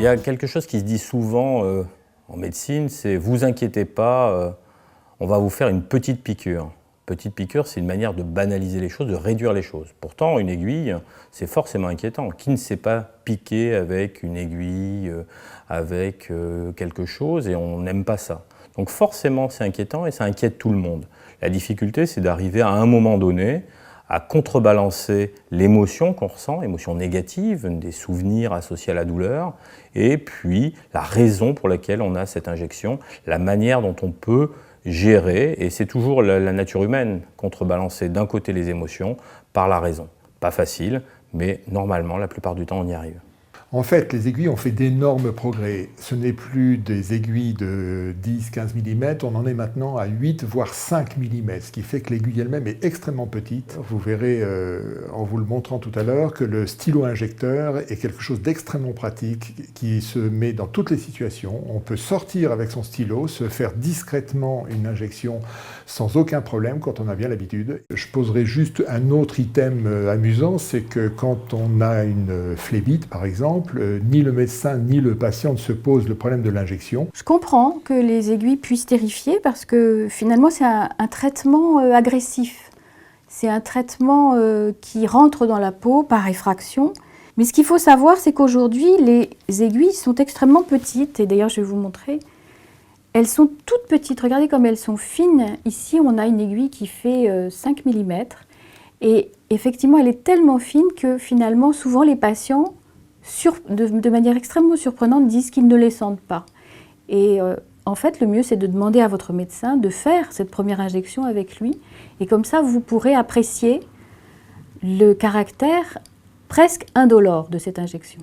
Il y a quelque chose qui se dit souvent en médecine, c'est « vous inquiétez pas, on va vous faire une petite piqûre ». Petite piqûre, c'est une manière de banaliser les choses, de réduire les choses. Pourtant, une aiguille, c'est forcément inquiétant. Qui ne s'est pas piqué avec une aiguille, avec quelque chose, et on n'aime pas ça. Donc forcément, c'est inquiétant et ça inquiète tout le monde. La difficulté, c'est d'arriver à un moment donné à contrebalancer l'émotion qu'on ressent, émotion négative, des souvenirs associés à la douleur, et puis la raison pour laquelle on a cette injection, la manière dont on peut gérer, et c'est toujours la nature humaine, contrebalancer d'un côté les émotions par la raison. Pas facile, mais normalement, la plupart du temps, on y arrive. En fait, les aiguilles ont fait d'énormes progrès. Ce n'est plus des aiguilles de 10-15 mm, on en est maintenant à 8 voire 5 mm, ce qui fait que l'aiguille elle-même est extrêmement petite. Vous verrez, en vous le montrant tout à l'heure, que le stylo injecteur est quelque chose d'extrêmement pratique qui se met dans toutes les situations. On peut sortir avec son stylo, se faire discrètement une injection sans aucun problème quand on a bien l'habitude. Je poserai juste un autre item amusant, c'est que quand on a une phlébite, par exemple, ni le médecin ni le patient ne se posent le problème de l'injection. Je comprends que les aiguilles puissent terrifier parce que finalement c'est un traitement agressif. C'est un traitement qui rentre dans la peau par effraction. Mais ce qu'il faut savoir, c'est qu'aujourd'hui, les aiguilles sont extrêmement petites. Et d'ailleurs, je vais vous montrer. Elles sont toutes petites. Regardez comme elles sont fines. Ici, on a une aiguille qui fait 5 mm. Et effectivement, elle est tellement fine que finalement, souvent, les patients de manière extrêmement surprenante, disent qu'ils ne les sentent pas. Et en fait, le mieux, c'est de demander à votre médecin de faire cette première injection avec lui. Et comme ça, vous pourrez apprécier le caractère presque indolore de cette injection.